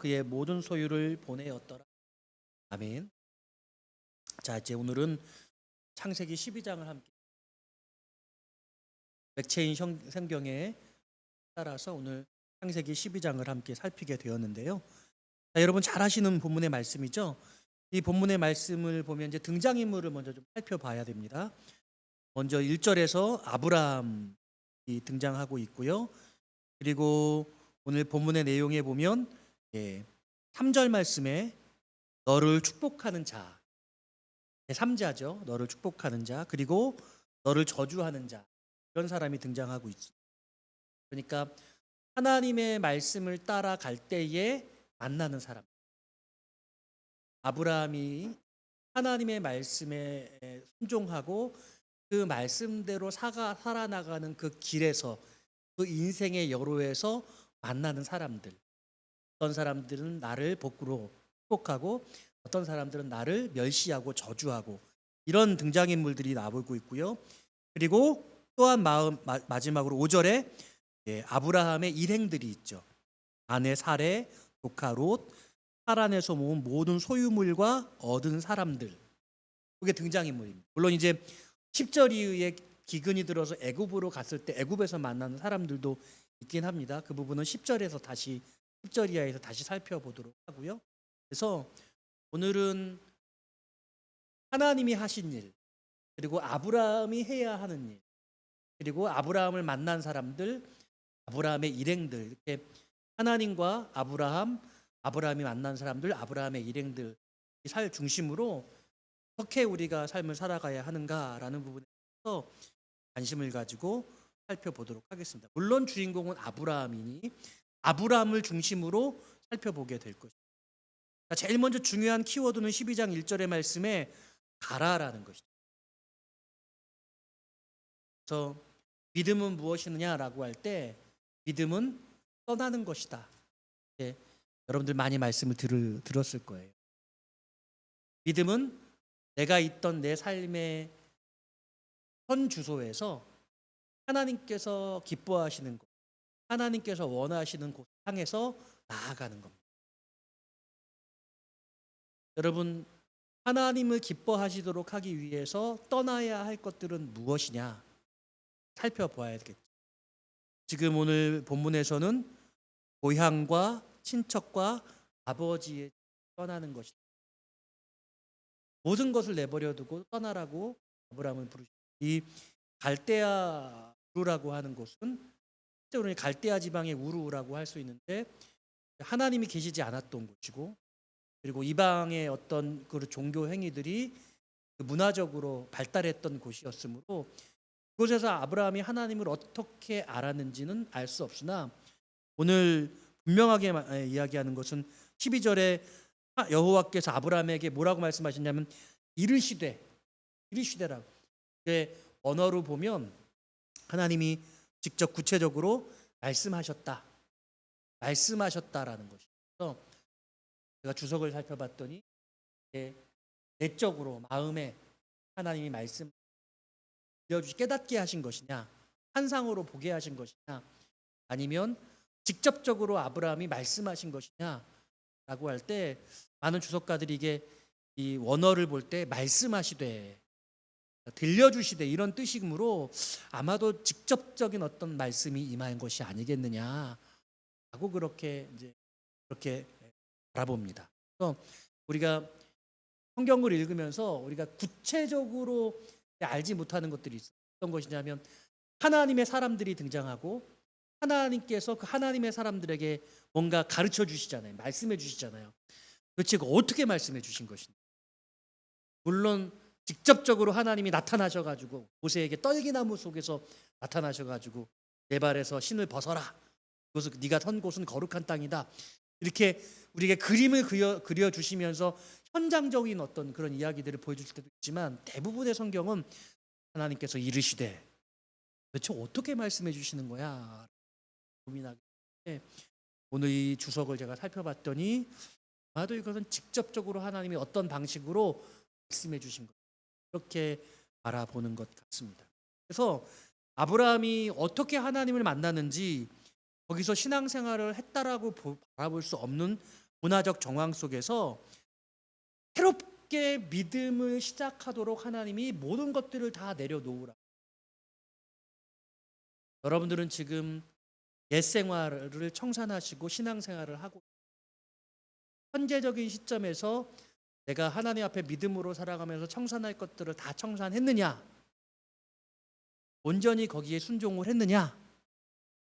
그의 모든 소유를 보내었더라. 아멘. 자, 이제 오늘은 창세기 12장을 함께 맥체인 성경에 따라서 오늘 창세기 12장을 함께 살피게 되었는데요. 자, 여러분 잘 아시는 본문의 말씀이죠. 이 본문의 말씀을 보면 이제 등장인물을 먼저 좀 살펴봐야 됩니다. 먼저 1절에서 아브라함이 등장하고 있고요. 그리고 오늘 본문의 내용에 보면 3절 말씀에 너를 축복하는 자, 제3자죠. 너를 축복하는 자, 그리고 너를 저주하는 자, 이런 사람이 등장하고 있습니다. 그러니까 하나님의 말씀을 따라갈 때에 만나는 사람. 아브라함이 하나님의 말씀에 순종하고 그 말씀대로 살아나가는 그 길에서, 그 인생의 여로에서 만나는 사람들. 어떤 사람들은 나를 복으로 축복하고 어떤 사람들은 나를 멸시하고 저주하고, 이런 등장인물들이 나오고 있고요. 그리고 또한 마지막으로 5절에 아브라함의 일행들이 있죠. 아내 사레, 조카 롯, 하란에서 모은 모든 소유물과 얻은 사람들, 그게 등장인물입니다. 물론 이제 10절 이후에 기근이 들어서 애굽으로 갔을 때 애굽에서 만나는 사람들도 있긴 합니다. 그 부분은 10절 이하에서 다시 살펴보도록 하고요. 그래서 오늘은 하나님이 하신 일, 그리고 아브라함이 해야 하는 일, 그리고 아브라함을 만난 사람들, 아브라함의 일행들, 이렇게 하나님과 아브라함이 만난 사람들, 아브라함의 일행들, 이 살 중심으로 어떻게 우리가 삶을 살아가야 하는가라는 부분에서 관심을 가지고 살펴보도록 하겠습니다. 물론 주인공은 아브라함이니 아브라함을 중심으로 살펴보게 될 것입니다. 제일 먼저 중요한 키워드는 12장 1절의 말씀에 가라라는 것이죠. 그래서 믿음은 무엇이냐라고 할 때 믿음은 떠나는 것이다. 여러분들 많이 말씀을 들었을 거예요. 믿음은 내가 있던 내 삶의 현 주소에서 하나님께서 기뻐하시는 곳, 하나님께서 원하시는 곳 향해서 나아가는 겁니다. 여러분, 하나님을 기뻐하시도록 하기 위해서 떠나야 할 것들은 무엇이냐 살펴봐야겠죠. 지금 오늘 본문에서는 고향과 친척과 아버지의 떠나는 것이다. 모든 것을 내버려 두고 떠나라고 아브라함을 부르십니다. 이 갈대아 우르라고 하는 곳은 실제로는 갈대아 지방의 우르라고 할 수 있는데 하나님이 계시지 않았던 곳이고, 그리고 이방의 어떤 그 종교 행위들이 문화적으로 발달했던 곳이었으므로 그곳에서 아브라함이 하나님을 어떻게 알았는지는 알 수 없으나 오늘 분명하게 이야기하는 것은 12절에 여호와께서 아브라함에게 뭐라고 말씀하셨냐면 이르시되라고. 언어로 보면 하나님이 직접 구체적으로 말씀하셨다라는 것이죠. 제가 주석을 살펴봤더니 내적으로 마음에 하나님이 말씀 깨닫게 하신 것이냐, 환상으로 보게 하신 것이냐, 아니면 직접적으로 아브라함이 말씀하신 것이냐라고 할 때 많은 주석가들이 이게 이 원어를 볼 때 말씀하시되, 들려주시되 이런 뜻이므로 아마도 직접적인 어떤 말씀이 임한 것이 아니겠느냐라고 그렇게 바라봅니다. 그래서 우리가 성경을 읽으면서 우리가 구체적으로 알지 못하는 것들이 있어요. 어떤 것이냐면 하나님의 사람들이 등장하고 하나님께서 그 하나님의 사람들에게 뭔가 가르쳐 주시잖아요. 말씀해 주시잖아요. 도대체 어떻게 말씀해 주신 것인지. 물론 직접적으로 하나님이 나타나셔가지고 모세에게 떨기나무 속에서 나타나셔가지고 내 발에서 신을 벗어라. 그것은 네가 선 곳은 거룩한 땅이다. 이렇게 우리에게 그림을 그려주시면서 현장적인 어떤 그런 이야기들을 보여주실 때도 있지만 대부분의 성경은 하나님께서 이르시되 도대체 어떻게 말씀해 주시는 거야 고민하게 되는데, 오늘 이 주석을 제가 살펴봤더니 아마도 이것은 직접적으로 하나님이 어떤 방식으로 말씀해 주신 것, 이렇게 바라보는 것 같습니다. 그래서 아브라함이 어떻게 하나님을 만났는지 거기서 신앙생활을 했다라고 바라볼 수 없는 문화적 정황 속에서 새롭게 믿음을 시작하도록 하나님이 모든 것들을 다 내려놓으라. 여러분들은 지금 옛 생활을 청산하시고 신앙생활을 하고 현재적인 시점에서 내가 하나님 앞에 믿음으로 살아가면서 청산할 것들을 다 청산했느냐? 온전히 거기에 순종을 했느냐?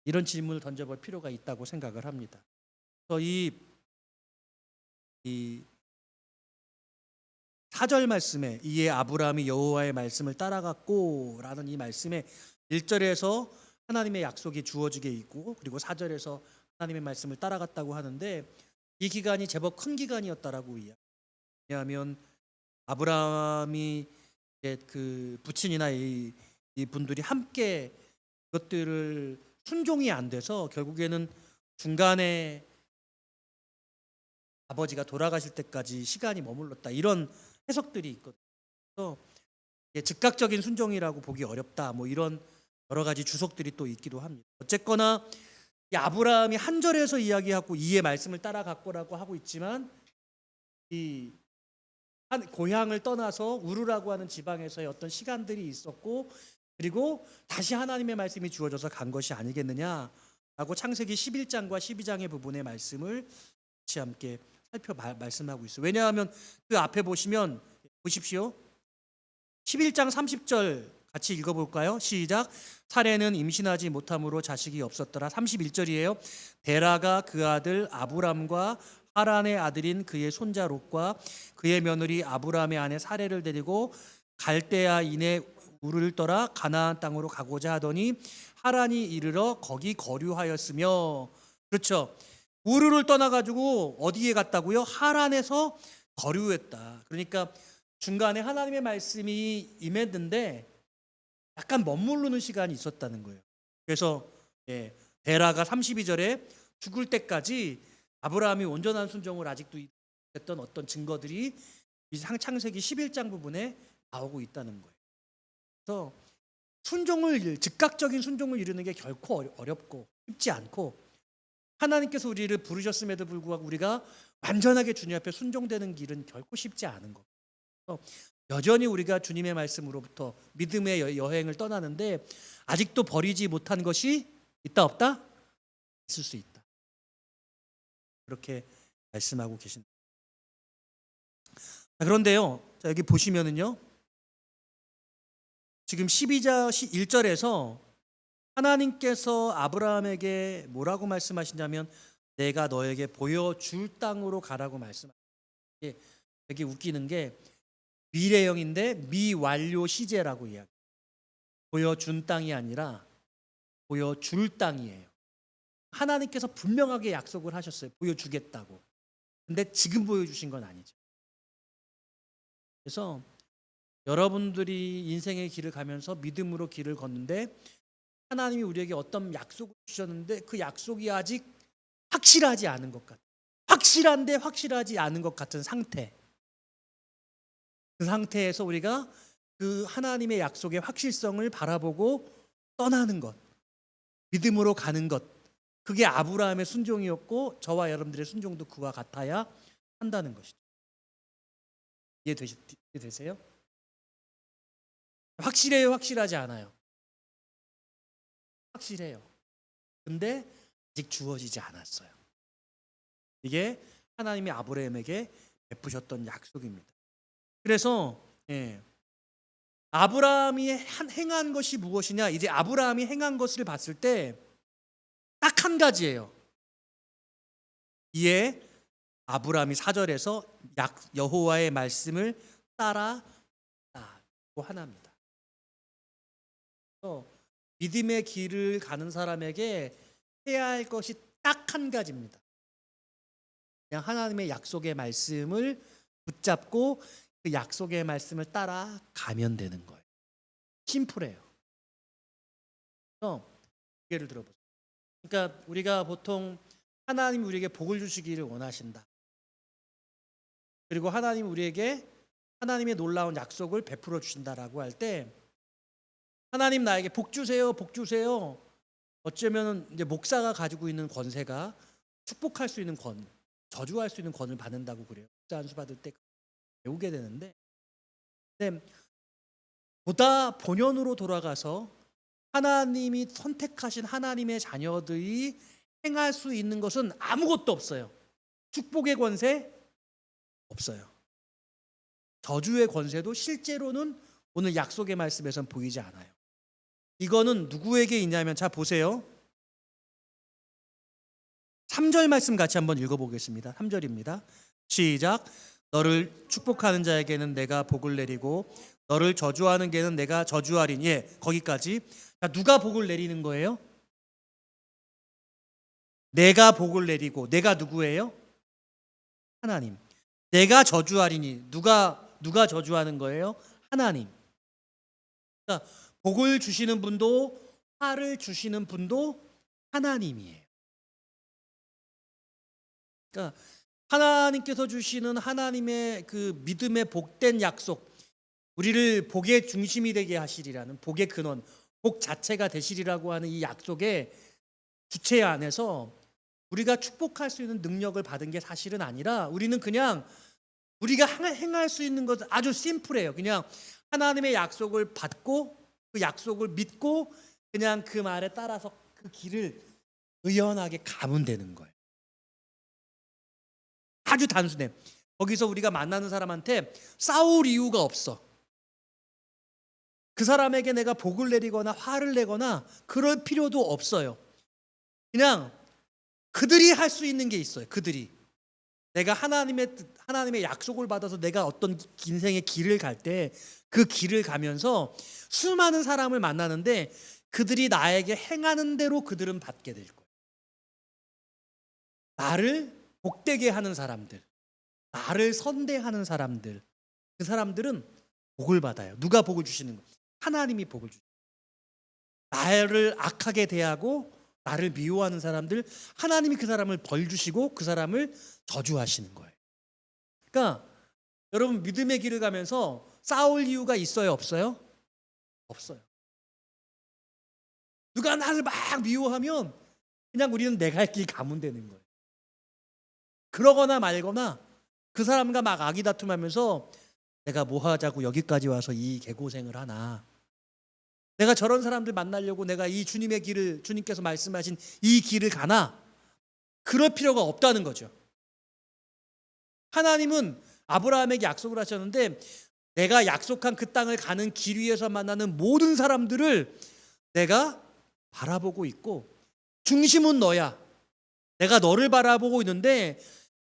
이런 질문을 던져볼 필요가 있다고 생각을 합니다. 그래서 이 4절 말씀에 이에 아브라함이 여호와의 말씀을 따라갔고 라는 이 말씀에 1절에서 하나님의 약속이 주어지게 있고 그리고 4절에서 하나님의 말씀을 따라갔다고 하는데 이 기간이 제법 큰 기간이었다라고 이야기해요. 왜냐하면 아브라함이 그 부친이나 이 분들이 함께 그것들을 순종이 안 돼서 결국에는 중간에 아버지가 돌아가실 때까지 시간이 머물렀다 이런 해석들이 있거든요. 그래서 즉각적인 순종이라고 보기 어렵다 뭐 이런 여러 가지 주석들이 또 있기도 합니다. 어쨌거나 이 아브라함이 한 절에서 이야기하고 이의 말씀을 따라갔고라고 하고 있지만 이 한 고향을 떠나서 우르라고 하는 지방에서의 어떤 시간들이 있었고 그리고 다시 하나님의 말씀이 주어져서 간 것이 아니겠느냐라고 창세기 11장과 12장의 부분의 말씀을 같이 함께 말씀하고 있어요. 왜냐하면 그 앞에 보시면 보십시오. 11장 30절 같이 읽어볼까요? 시작. 사레는 임신하지 못함으로 자식이 없었더라. 31절이에요. 데라가 그 아들 아브람과 하란의 아들인 그의 손자 롯과 그의 며느리 아브람의 아내 사레를 데리고 갈대아인의 우르를 떠나 가나안 땅으로 가고자 하더니 하란이 이르러 거기 거류하였으며 그렇죠. 우르를 떠나가지고 어디에 갔다고요? 하란에서 거류했다. 그러니까 중간에 하나님의 말씀이 임했는데 약간 머무르는 시간이 있었다는 거예요. 그래서 데라가 32절에 죽을 때까지 아브라함이 온전한 순종을 아직도 했던 어떤 증거들이 창세기 11장 부분에 나오고 있다는 거예요. 그래서 즉각적인 순종을 이루는 게 결코 어렵고 쉽지 않고 하나님께서 우리를 부르셨음에도 불구하고 우리가 완전하게 주님 앞에 순종되는 길은 결코 쉽지 않은 것. 여전히 우리가 주님의 말씀으로부터 믿음의 여행을 떠나는데 아직도 버리지 못한 것이 있다 없다? 있을 수 있다. 그렇게 말씀하고 계신다. 그런데요. 여기 보시면은요. 지금 12장 1절에서 하나님께서 아브라함에게 뭐라고 말씀하시냐면 내가 너에게 보여줄 땅으로 가라고 말씀하시는데 되게 웃기는 게 미래형인데 미완료 시제라고 이야기해요. 보여준 땅이 아니라 보여줄 땅이에요. 하나님께서 분명하게 약속을 하셨어요. 보여주겠다고. 근데 지금 보여주신 건 아니죠. 그래서 여러분들이 인생의 길을 가면서 믿음으로 길을 걷는데 하나님이 우리에게 어떤 약속을 주셨는데 그 약속이 아직 확실하지 않은 것 같아요. 확실한데 확실하지 않은 것 같은 상태. 그 상태에서 우리가 그 하나님의 약속의 확실성을 바라보고 떠나는 것. 믿음으로 가는 것. 그게 아브라함의 순종이었고 저와 여러분들의 순종도 그와 같아야 한다는 것이죠. 이해되세요? 확실해요? 확실하지 않아요? 확실해요. 근데 아직 주어지지 않았어요. 이게 하나님이 아브라함에게 베푸셨던 약속입니다. 그래서 아브라함이 행한 것이 무엇이냐? 이제 아브라함이 행한 것을 봤을 때 딱 한 가지예요. 이에 아브라함이 4절에서 여호와의 말씀을 따라고 하나입니다. 믿음의 길을 가는 사람에게 해야 할 것이 딱 한 가지입니다. 그냥 하나님의 약속의 말씀을 붙잡고 그 약속의 말씀을 따라가면 되는 거예요. 심플해요. 예를 들어보세요. 그러니까 우리가 보통 하나님 우리에게 복을 주시기를 원하신다. 그리고 하나님 우리에게 하나님의 놀라운 약속을 베풀어 주신다라고 할 때 하나님 나에게 복 주세요, 복 주세요. 어쩌면 이제 목사가 가지고 있는 권세가 축복할 수 있는 저주할 수 있는 권을 받는다고 그래요. 목자 안수 받을 때 배우게 되는데, 근데 보다 본연으로 돌아가서 하나님이 선택하신 하나님의 자녀들이 행할 수 있는 것은 아무것도 없어요. 축복의 권세 없어요. 저주의 권세도 실제로는 오늘 약속의 말씀에선 보이지 않아요. 이거는 누구에게 있냐면, 자 보세요. 3절 말씀 같이 한번 읽어보겠습니다. 3절입니다. 시작. 너를 축복하는 자에게는 내가 복을 내리고 너를 저주하는 개는 내가 저주하리니. 예, 거기까지. 자, 누가 복을 내리는 거예요? 내가 복을 내리고. 내가 누구예요? 하나님. 내가 저주하리니. 누가 저주하는 거예요? 하나님. 그러니까 복을 주시는 분도 화를 주시는 분도 하나님이에요. 그러니까 하나님께서 주시는 하나님의 그 믿음의 복된 약속, 우리를 복의 중심이 되게 하시리라는, 복의 근원, 복 자체가 되시리라고 하는 이 약속의 주체 안에서 우리가 축복할 수 있는 능력을 받은 게 사실은 아니라, 우리는 그냥 우리가 행할 수 있는 것은 아주 심플해요. 그냥 하나님의 약속을 받고 그 약속을 믿고 그냥 그 말에 따라서 그 길을 의연하게 가면 되는 거예요. 아주 단순해. 거기서 우리가 만나는 사람한테 싸울 이유가 없어. 그 사람에게 내가 복을 내리거나 화를 내거나 그럴 필요도 없어요. 그냥 그들이 할 수 있는 게 있어요. 그들이 내가 하나님의 약속을 받아서 내가 어떤 인생의 길을 갈 때 그 길을 가면서 수많은 사람을 만나는데 그들이 나에게 행하는 대로 그들은 받게 될 거예요. 나를 복되게 하는 사람들, 나를 선대하는 사람들, 그 사람들은 복을 받아요. 누가 복을 주시는 거예요? 하나님이 복을 주시는 거예요. 나를 악하게 대하고 나를 미워하는 사람들, 하나님이 그 사람을 벌 주시고 그 사람을 저주하시는 거예요. 그러니까 여러분, 믿음의 길을 가면서 싸울 이유가 있어요, 없어요? 없어요. 누가 나를 막 미워하면 그냥 우리는 내 갈 길 가면 되는 거예요. 그러거나 말거나 그 사람과 막 아기다툼하면서 내가 뭐 하자고 여기까지 와서 이 개고생을 하나, 내가 저런 사람들 만나려고 내가 이 주님의 길을, 주님께서 말씀하신 이 길을 가나, 그럴 필요가 없다는 거죠. 하나님은 아브라함에게 약속을 하셨는데 내가 약속한 그 땅을 가는 길 위에서 만나는 모든 사람들을 내가 바라보고 있고 중심은 너야. 내가 너를 바라보고 있는데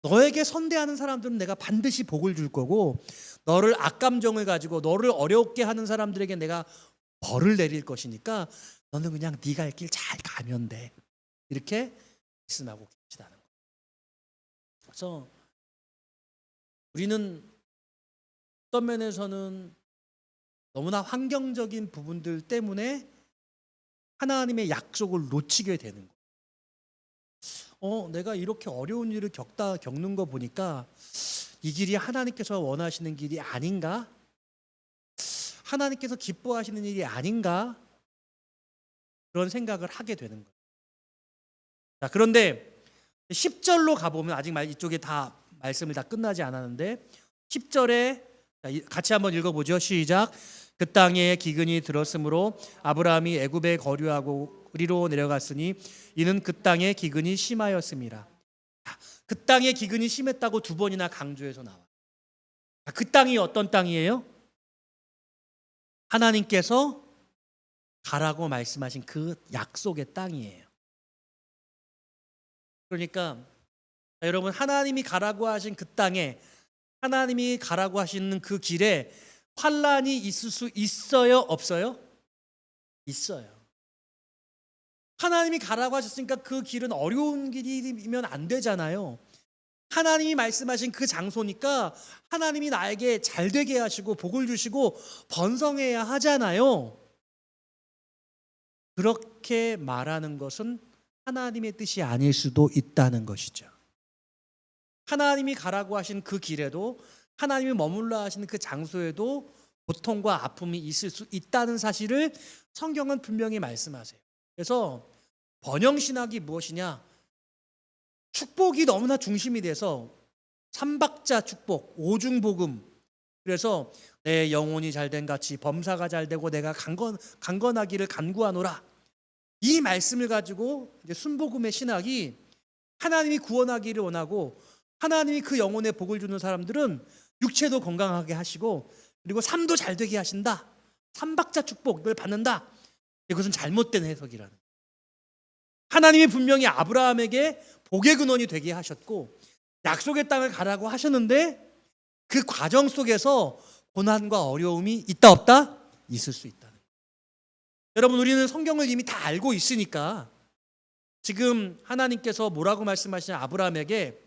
너에게 선대하는 사람들은 내가 반드시 복을 줄 거고, 너를 악감정을 가지고 너를 어렵게 하는 사람들에게 내가 벌을 내릴 것이니까 너는 그냥 네 갈 길 잘 가면 돼. 이렇게 말씀하고 계시다는 거예요. 그래서 우리는 어떤 면에서는 너무나 환경적인 부분들 때문에 하나님의 약속을 놓치게 되는 거예요. 내가 이렇게 어려운 일을 겪는 거 보니까 이 길이 하나님께서 원하시는 길이 아닌가? 하나님께서 기뻐하시는 일이 아닌가? 그런 생각을 하게 되는 거예요. 자, 그런데 10절로 가보면, 아직 이쪽에 다 말씀을 다 끝나지 않았는데 10절에 같이 한번 읽어보죠. 시작. 그 땅에 기근이 들었으므로 아브라함이 애굽에 거류하고 우리로 내려갔으니 이는 그 땅에 기근이 심하였습니다. 그 땅에 기근이 심했다고 두 번이나 강조해서 나와요. 그 땅이 어떤 땅이에요? 하나님께서 가라고 말씀하신 그 약속의 땅이에요. 그러니까 여러분, 하나님이 가라고 하신 그 땅에, 하나님이 가라고 하시는 그 길에 환란이 있을 수 있어요, 없어요? 있어요. 하나님이 가라고 하셨으니까 그 길은 어려운 길이면 안 되잖아요. 하나님이 말씀하신 그 장소니까 하나님이 나에게 잘 되게 하시고 복을 주시고 번성해야 하잖아요. 그렇게 말하는 것은 하나님의 뜻이 아닐 수도 있다는 것이죠. 하나님이 가라고 하신 그 길에도, 하나님이 머물러 하시는 그 장소에도 고통과 아픔이 있을 수 있다는 사실을 성경은 분명히 말씀하세요. 그래서 번영신학이 무엇이냐? 축복이 너무나 중심이 돼서 삼박자 축복, 오중복음. 그래서 내 영혼이 잘된 같이 범사가 잘되고 내가 강건하기를 간구하노라. 이 말씀을 가지고 이제 순복음의 신학이 하나님이 구원하기를 원하고 하나님이 그 영혼에 복을 주는 사람들은 육체도 건강하게 하시고 그리고 삶도 잘 되게 하신다. 삼박자 축복을 받는다. 이것은 잘못된 해석이라는. 하나님이 분명히 아브라함에게 복의 근원이 되게 하셨고 약속의 땅을 가라고 하셨는데 그 과정 속에서 고난과 어려움이 있다 없다? 있을 수 있다는. 여러분, 우리는 성경을 이미 다 알고 있으니까 지금 하나님께서 뭐라고 말씀하시냐, 아브라함에게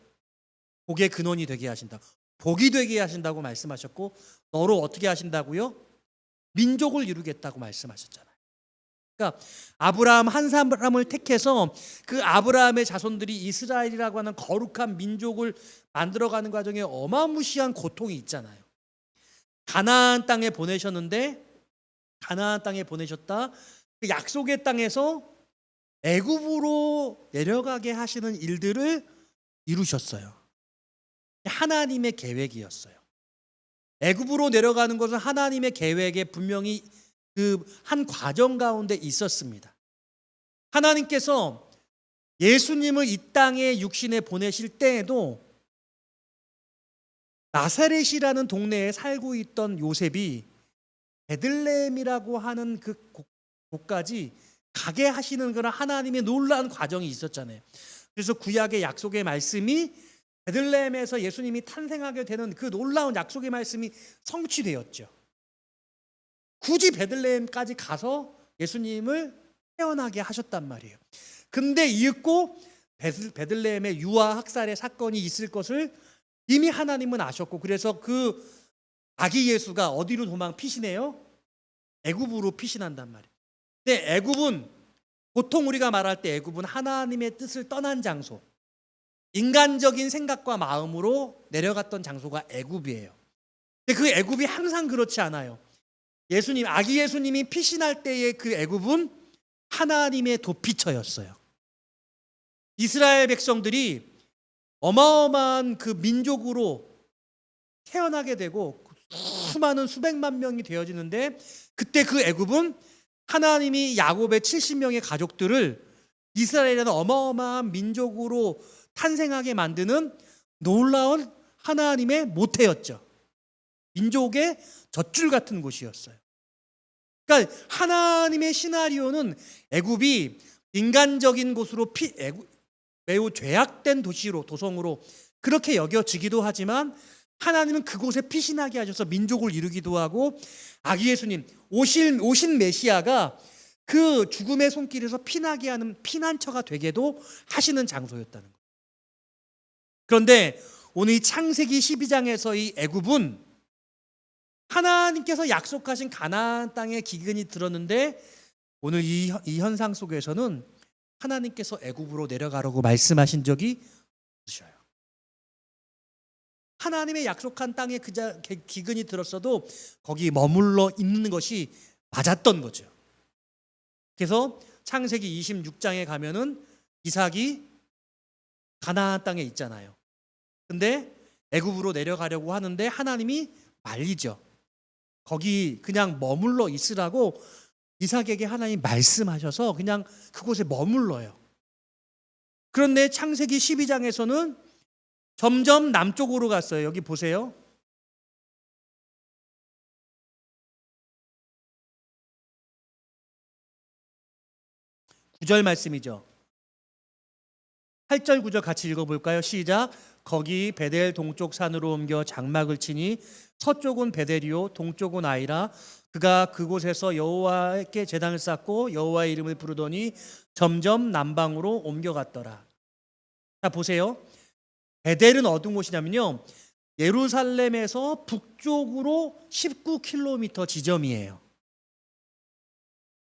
복의 근원이 되게 하신다, 복이 되게 하신다고 말씀하셨고 너로 어떻게 하신다고요? 민족을 이루겠다고 말씀하셨잖아요. 그러니까 아브라함 한 사람을 택해서 그 아브라함의 자손들이 이스라엘이라고 하는 거룩한 민족을 만들어가는 과정에 어마무시한 고통이 있잖아요. 가나안 땅에 보내셨는데 가나안 땅에 보내셨다 그 약속의 땅에서 애굽으로 내려가게 하시는 일들을 이루셨어요. 하나님의 계획이었어요. 애굽으로 내려가는 것은 하나님의 계획에 분명히 그 한 과정 가운데 있었습니다. 하나님께서 예수님을 이 땅에 육신에 보내실 때에도 나사렛이라는 동네에 살고 있던 요셉이 베들레헴이라고 하는 그 곳까지 가게 하시는 그런 하나님의 놀라운 과정이 있었잖아요. 그래서 구약의 약속의 말씀이 베들레헴에서 예수님이 탄생하게 되는 그 놀라운 약속의 말씀이 성취되었죠. 굳이 베들레헴까지 가서 예수님을 태어나게 하셨단 말이에요. 근데 이윽고 베들레헴의 유아 학살의 사건이 있을 것을 이미 하나님은 아셨고 그래서 그 아기 예수가 어디로 피신해요? 애굽으로 피신한단 말이에요. 근데 애굽은 보통 우리가 말할 때 애굽은 하나님의 뜻을 떠난 장소, 인간적인 생각과 마음으로 내려갔던 장소가 애굽이에요. 근데 그 애굽이 항상 그렇지 않아요. 예수님, 아기 예수님이 피신할 때의 그 애굽은 하나님의 도피처였어요. 이스라엘 백성들이 어마어마한 그 민족으로 태어나게 되고 수많은 수백만 명이 되어지는데 그때 그 애굽은 하나님이 야곱의 70명의 가족들을 이스라엘이라는 어마어마한 민족으로 탄생하게 만드는 놀라운 하나님의 모태였죠. 민족의 젖줄 같은 곳이었어요. 그러니까 하나님의 시나리오는 애굽이 인간적인 곳으로 매우 죄악된 도성으로 그렇게 여겨지기도 하지만 하나님은 그곳에 피신하게 하셔서 민족을 이루기도 하고 아기 예수님 오신 메시아가 그 죽음의 손길에서 피나게 하는 피난처가 되게도 하시는 장소였다는 거예요. 그런데 오늘 이 창세기 12장에서 이 애굽은 하나님께서 약속하신 가나안 땅에 기근이 들었는데 오늘 이 현상 속에서는 하나님께서 애굽으로 내려가라고 말씀하신 적이 없으셔요. 하나님의 약속한 땅에 기근이 들었어도 거기 머물러 있는 것이 맞았던 거죠. 그래서 창세기 26장에 가면은 이삭이 가나안 땅에 있잖아요. 근데 애굽으로 내려가려고 하는데 하나님이 말리죠. 거기 그냥 머물러 있으라고 이삭에게 하나님 말씀하셔서 그냥 그곳에 머물러요. 그런데 창세기 12장에서는 점점 남쪽으로 갔어요. 여기 보세요. 9절 말씀이죠. 8절 9절 같이 읽어볼까요? 시작. 거기 베델 동쪽 산으로 옮겨 장막을 치니 서쪽은 베델이요 동쪽은 아이라. 그가 그곳에서 여호와께 제단을 쌓고 여호와의 이름을 부르더니 점점 남방으로 옮겨갔더라. 자 보세요. 베델은 어떤 곳이냐면요, 예루살렘에서 북쪽으로 19km 지점이에요.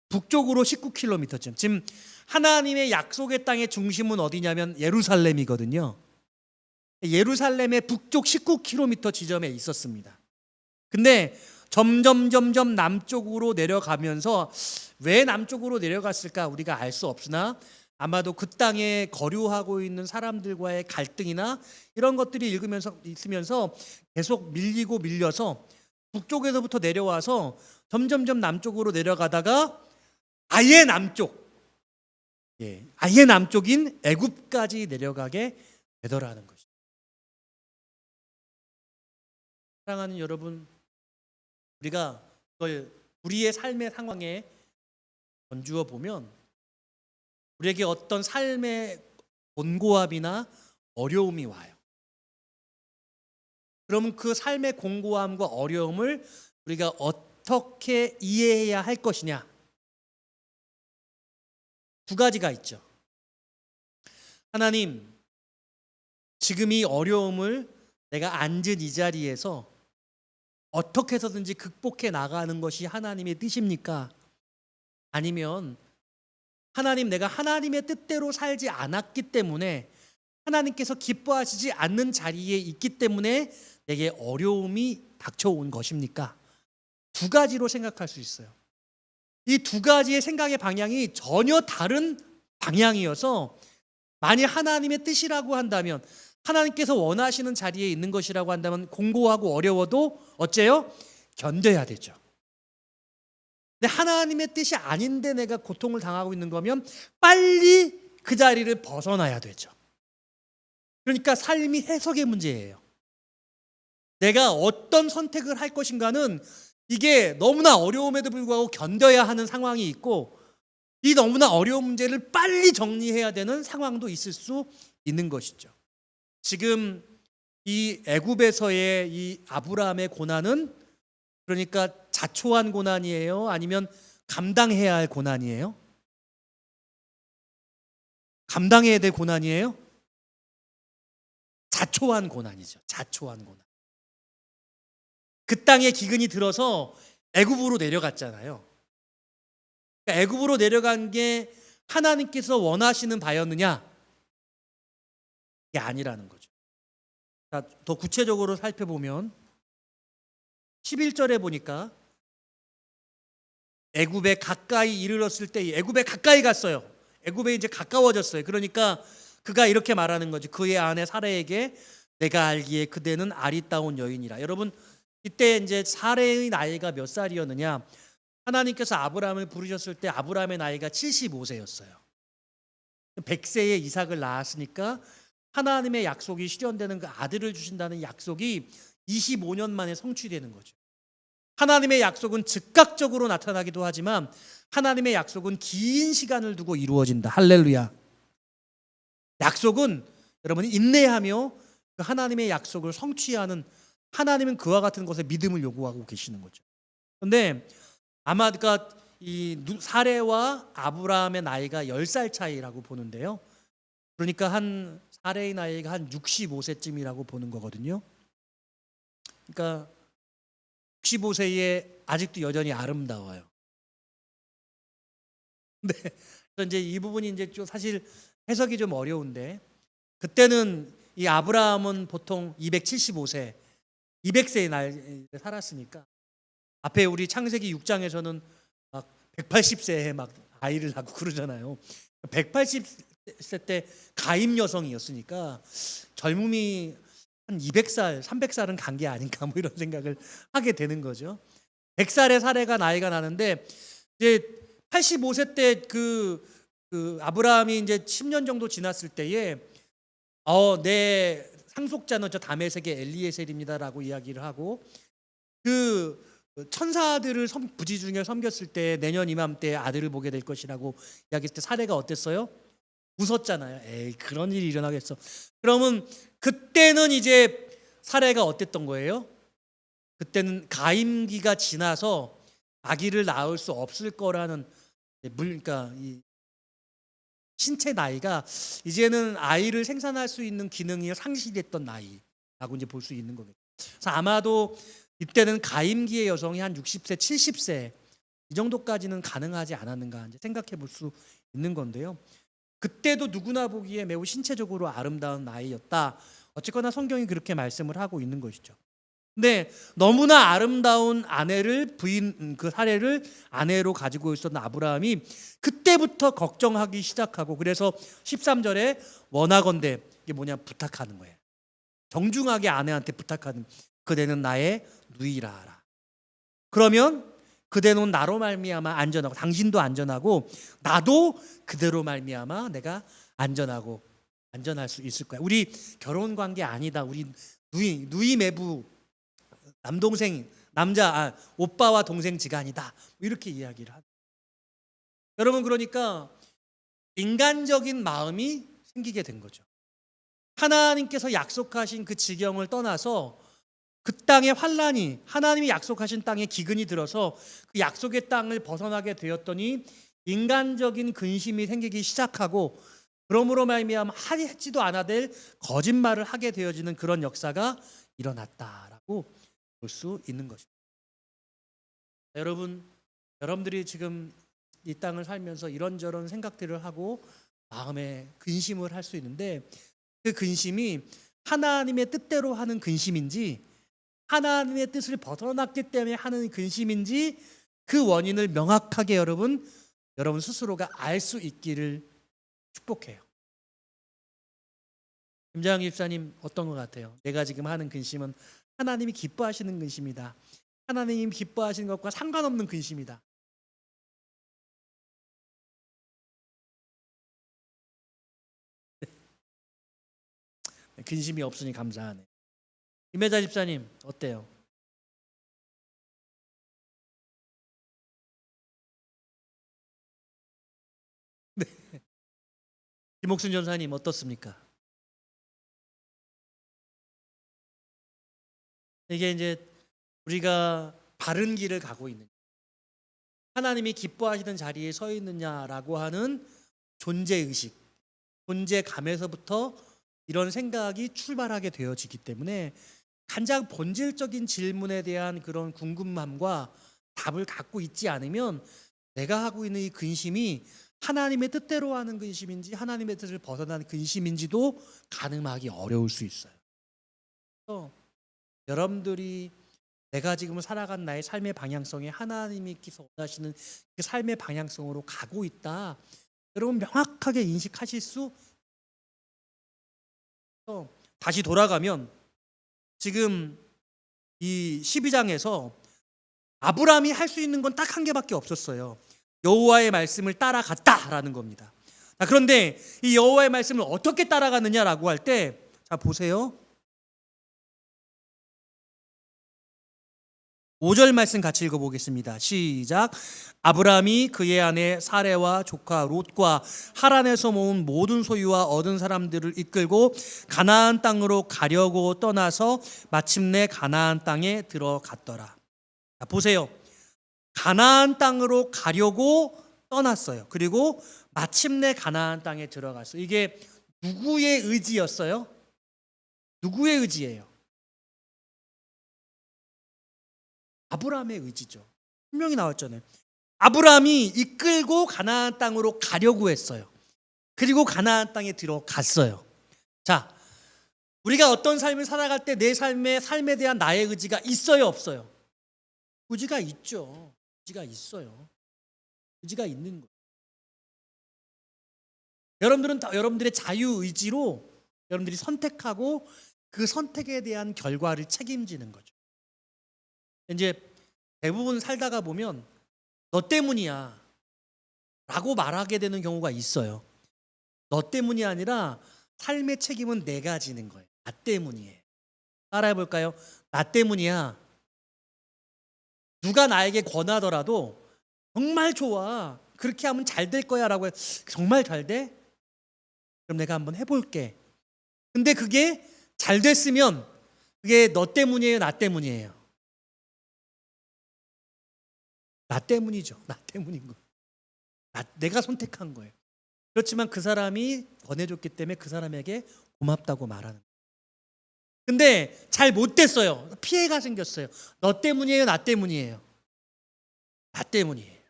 북쪽으로 19km쯤. 지금 하나님의 약속의 땅의 중심은 어디냐면 예루살렘이거든요. 예루살렘의 북쪽 19km 지점에 있었습니다. 근데 점점 남쪽으로 내려가면서 왜 남쪽으로 내려갔을까 우리가 알 수 없으나 아마도 그 땅에 거류하고 있는 사람들과의 갈등이나 이런 것들이 있으면서 계속 밀리고 밀려서 북쪽에서부터 내려와서 점점점 남쪽으로 내려가다가 아예 남쪽, 아예 남쪽인 애굽까지 내려가게 되더라는 것이죠. 사랑하는 여러분, 우리가 그걸 우리의 삶의 상황에 건주어 보면 우리에게 어떤 삶의 곤고함이나 어려움이 와요. 그러면 그 삶의 곤고함과 어려움을 우리가 어떻게 이해해야 할 것이냐? 두 가지가 있죠. 하나님, 지금 이 어려움을 내가 앉은 이 자리에서 어떻게 해서든지 극복해 나가는 것이 하나님의 뜻입니까? 아니면 하나님, 내가 하나님의 뜻대로 살지 않았기 때문에 하나님께서 기뻐하시지 않는 자리에 있기 때문에 내게 어려움이 닥쳐온 것입니까? 두 가지로 생각할 수 있어요. 이 두 가지의 생각의 방향이 전혀 다른 방향이어서 만약 하나님의 뜻이라고 한다면, 하나님께서 원하시는 자리에 있는 것이라고 한다면 공고하고 어려워도 어째요? 견뎌야 되죠. 근데 하나님의 뜻이 아닌데 내가 고통을 당하고 있는 거면 빨리 그 자리를 벗어나야 되죠. 그러니까 삶이 해석의 문제예요. 내가 어떤 선택을 할 것인가는 이게 너무나 어려움에도 불구하고 견뎌야 하는 상황이 있고, 이 너무나 어려운 문제를 빨리 정리해야 되는 상황도 있을 수 있는 것이죠. 지금 이 애굽에서의 이 아브라함의 고난은 그러니까 자초한 고난이에요? 아니면 감당해야 할 고난이에요? 감당해야 될 고난이에요? 자초한 고난이죠. 자초한 고난. 그 땅에 기근이 들어서 애굽으로 내려갔잖아요. 그러니까 애굽으로 내려간 게 하나님께서 원하시는 바였느냐? 이게 아니라는 거죠. 자, 더 구체적으로 살펴보면 11절에 보니까 애굽에 가까이 이르렀을 때 애굽에 가까이 갔어요. 애굽에 이제 가까워졌어요. 그러니까 그가 이렇게 말하는 거지. 그의 아내 사라에게 내가 알기에 그대는 아리따운 여인이라. 여러분, 이때 이제 사라의 나이가 몇 살이었느냐? 하나님께서 아브라함을 부르셨을 때 아브라함의 나이가 75세였어요. 100세에 이삭을 낳았으니까 하나님의 약속이 실현되는 그 아들을 주신다는 약속이 25년 만에 성취되는 거죠. 하나님의 약속은 즉각적으로 나타나기도 하지만 하나님의 약속은 긴 시간을 두고 이루어진다. 할렐루야. 약속은 여러분이 인내하며 그 하나님의 약속을 성취하는, 하나님은 그와 같은 것에 믿음을 요구하고 계시는 거죠. 그런데 아마 그러니까 이 사레와 아브라함의 나이가 10살 차이라고 보는데요. 그러니까 한 사레의 나이가 한 65세쯤이라고 보는 거거든요. 그러니까 65세에 아직도 여전히 아름다워요. 근데 이제 이 부분이 이제 좀 사실 해석이 좀 어려운데, 그때는 이 아브라함은 보통 275세, 200세의 나이에 살았으니까 앞에 우리 창세기 6장에서는 막 180세에 막 아이를 낳고 그러잖아요. 180세 때 가임 여성이었으니까 젊음이 한 200살, 300살은 간 게 아닌가 뭐 이런 생각을 하게 되는 거죠. 100살의 사례가 나이가 나는데 이제 85세 때 그 아브라함이 이제 10년 정도 지났을 때에 내 상속자는 저 다메섹의 엘리에셀입니다라고 이야기를 하고, 그 천사들을 부지 중에 섬겼을 때 내년 이맘때 아들을 보게 될 것이라고 이야기했을 때 사례가 어땠어요? 웃었잖아요. 에이, 그런 일이 일어나겠어. 그러면 그때는 이제 사례가 어땠던 거예요? 그때는 가임기가 지나서 아기를 낳을 수 없을 거라는, 그러니까 이 신체 나이가 이제는 아이를 생산할 수 있는 기능이 상실됐던 나이라고 이제 볼 수 있는 거겠죠. 그래서 아마도 이때는 가임기의 여성이 한 60세, 70세 이 정도까지는 가능하지 않았는가 이제 생각해 볼 수 있는 건데요. 그때도 누구나 보기에 매우 신체적으로 아름다운 나이였다. 어쨌거나 성경이 그렇게 말씀을 하고 있는 것이죠. 근데 너무나 아름다운 아내를 부인 그 사례를 아내로 가지고 있었던 아브라함이 그때부터 걱정하기 시작하고 그래서 13절에 원하건대 이게 뭐냐 부탁하는 거예요. 정중하게 아내한테 부탁하는 그대는 나의 누이라 하라. 그러면 그대는 나로 말미암아 안전하고 당신도 안전하고 나도 그대로 말미암아 내가 안전하고 안전할 수 있을 거야. 우리 결혼 관계 아니다. 우리 누이 매부 남동생 오빠와 동생 지간이다. 이렇게 이야기를 하죠. 여러분 그러니까 인간적인 마음이 생기게 된 거죠. 하나님께서 약속하신 그 지경을 떠나서 그 땅에 환란이 하나님이 약속하신 땅에 기근이 들어서 그 약속의 땅을 벗어나게 되었더니 인간적인 근심이 생기기 시작하고 그러므로 말미암아 하지도 않아야 될 거짓말을 하게 되어지는 그런 역사가 일어났다라고 볼 수 있는 것입니다. 여러분들이 지금 이 땅을 살면서 이런저런 생각들을 하고 마음에 근심을 할 수 있는데 그 근심이 하나님의 뜻대로 하는 근심인지 하나님의 뜻을 벗어났기 때문에 하는 근심인지 그 원인을 명확하게 여러분 스스로가 알 수 있기를 축복해요. 김장희 집사님 어떤 것 같아요? 내가 지금 하는 근심은 하나님이 기뻐하시는 근심이다. 하나님이 기뻐하시는 것과 상관없는 근심이다. 근심이 없으니 감사하네. 김혜자 집사님 어때요? 네. 김옥순 전사님 어떻습니까? 이게 이제 우리가 바른 길을 가고 있는 하나님이 기뻐하시는 자리에 서 있느냐라고 하는 존재의식, 존재감에서부터 이런 생각이 출발하게 되어지기 때문에 가장 본질적인 질문에 대한 그런 궁금함과 답을 갖고 있지 않으면 내가 하고 있는 이 근심이 하나님의 뜻대로 하는 근심인지 하나님의 뜻을 벗어나는 근심인지도 가늠하기 어려울 수 있어요. 그래서 여러분들이 내가 지금 살아간 나의 삶의 방향성에 하나님께서 원하시는 그 삶의 방향성으로 가고 있다. 여러분 명확하게 인식하실 수 있어요. 다시 돌아가면 지금 이 12장에서 아브라함이 할 수 있는 건 딱 한 개밖에 없었어요. 여호와의 말씀을 따라갔다라는 겁니다. 자, 그런데 이 여호와의 말씀을 어떻게 따라갔느냐라고 할 때 자 보세요. 5절 말씀 같이 읽어보겠습니다. 시작. 아브라함이 그의 아내 사레와 조카 롯과 하란에서 모은 모든 소유와 얻은 사람들을 이끌고 가나안 땅으로 가려고 떠나서 마침내 가나안 땅에 들어갔더라. 자, 보세요. 가나안 땅으로 가려고 떠났어요. 그리고 마침내 가나안 땅에 들어갔어요. 이게 누구의 의지였어요? 누구의 의지예요? 아브라함의 의지죠. 분명히 나왔잖아요. 아브라함이 이끌고 가나안 땅으로 가려고 했어요. 그리고 가나안 땅에 들어갔어요. 자, 우리가 어떤 삶을 살아갈 때 내 삶에 대한 나의 의지가 있어요, 없어요? 의지가 있죠. 의지가 있어요. 의지가 있는 거예요. 여러분들은 여러분들의 자유 의지로 여러분들이 선택하고 그 선택에 대한 결과를 책임지는 거죠. 이제 대부분 살다가 보면 너 때문이야 라고 말하게 되는 경우가 있어요. 너 때문이 아니라 삶의 책임은 내가 지는 거예요. 나 때문이에요. 따라해 볼까요? 나 때문이야. 누가 나에게 권하더라도 정말 좋아. 그렇게 하면 잘 될 거야 라고 해. 정말 잘 돼? 그럼 내가 한번 해볼게. 근데 그게 잘 됐으면 그게 너 때문이에요? 나 때문이에요? 나 때문이죠. 나 때문인 거예요. 내가 선택한 거예요. 그렇지만 그 사람이 권해줬기 때문에 그 사람에게 고맙다고 말하는 거예요. 근데 잘 못됐어요. 피해가 생겼어요. 너 때문이에요? 나 때문이에요? 나 때문이에요.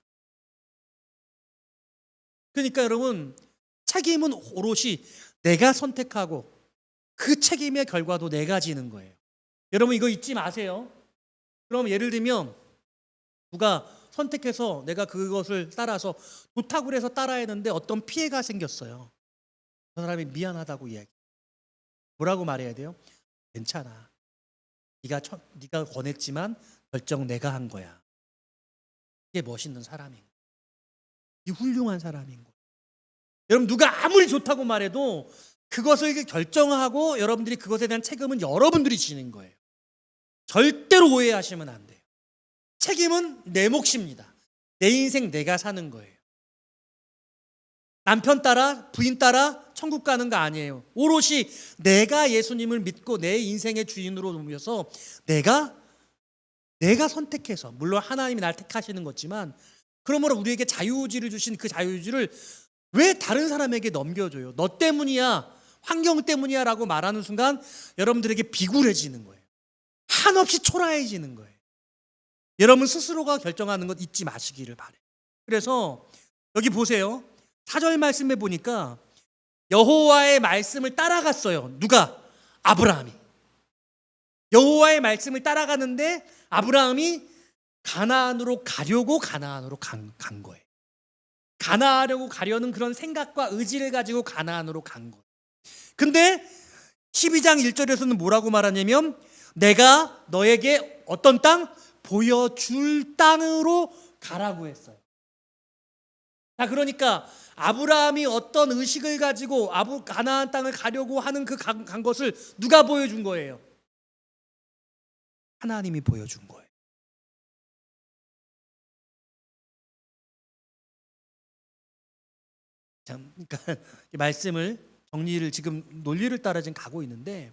그러니까 여러분 책임은 오롯이 내가 선택하고 그 책임의 결과도 내가 지는 거예요. 여러분 이거 잊지 마세요. 그럼 예를 들면 누가 선택해서 내가 그것을 따라서 도탁을 해서 따라야 했는데 어떤 피해가 생겼어요. 그 사람이 미안하다고 이야기. 뭐라고 말해야 돼요? 괜찮아. 네가 권했지만 결정 내가 한 거야. 이게 멋있는 사람인 거예요. 이 훌륭한 사람인 거예요. 여러분 누가 아무리 좋다고 말해도 그것을 결정하고 여러분들이 그것에 대한 책임은 여러분들이 지는 거예요. 절대로 오해하시면 안 돼요. 책임은 내 몫입니다. 내 인생 내가 사는 거예요. 남편 따라 부인 따라 천국 가는 거 아니에요. 오롯이 내가 예수님을 믿고 내 인생의 주인으로 놓여서 내가 선택해서, 물론 하나님이 날 택하시는 거지만, 그러므로 우리에게 자유의지를 주신 그 자유의지를 왜 다른 사람에게 넘겨줘요? 너 때문이야, 환경 때문이야 라고 말하는 순간 여러분들에게 비굴해지는 거예요. 한없이 초라해지는 거예요. 여러분 스스로가 결정하는 것 잊지 마시기를 바래요. 그래서 여기 보세요. 4절 말씀에 보니까 여호와의 말씀을 따라갔어요. 누가? 아브라함이. 여호와의 말씀을 따라가는데 아브라함이 가나안으로 가려고 가나안으로 간 거예요. 가나안으로 가려는 그런 생각과 의지를 가지고 가나안으로 간 거예요. 근데 12장 1절에서는 뭐라고 말하냐면 내가 너에게 어떤 땅? 보여줄 땅으로 가라고 했어요. 자, 그러니까 아브라함이 어떤 의식을 가지고 가나안 땅을 가려고 하는 그 간 것을 누가 보여준 거예요? 하나님이 보여준 거예요. 자, 그러니까 이 말씀을 정리를 지금 논리를 따라 지금 가고 있는데,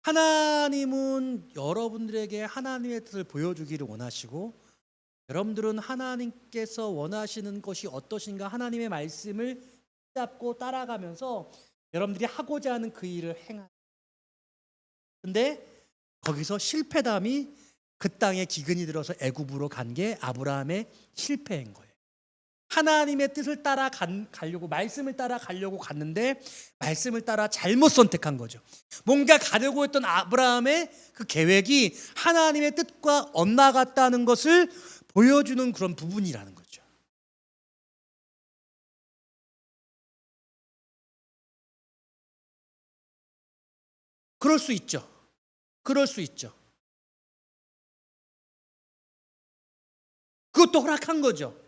하나님은 여러분들에게 하나님의 뜻을 보여주기를 원하시고 여러분들은 하나님께서 원하시는 것이 어떠신가 하나님의 말씀을 잡고 따라가면서 여러분들이 하고자 하는 그 일을 행하는. 근데 거기서 실패담이 그 땅에 기근이 들어서 애굽으로 간 게 아브라함의 실패인 거예요. 하나님의 뜻을 따라 가려고, 말씀을 따라 가려고 갔는데 말씀을 따라 잘못 선택한 거죠. 뭔가 가려고 했던 아브라함의 그 계획이 하나님의 뜻과 엇나갔다는 것을 보여주는 그런 부분이라는 거죠. 그럴 수 있죠. 그럴 수 있죠. 그것도 허락한 거죠.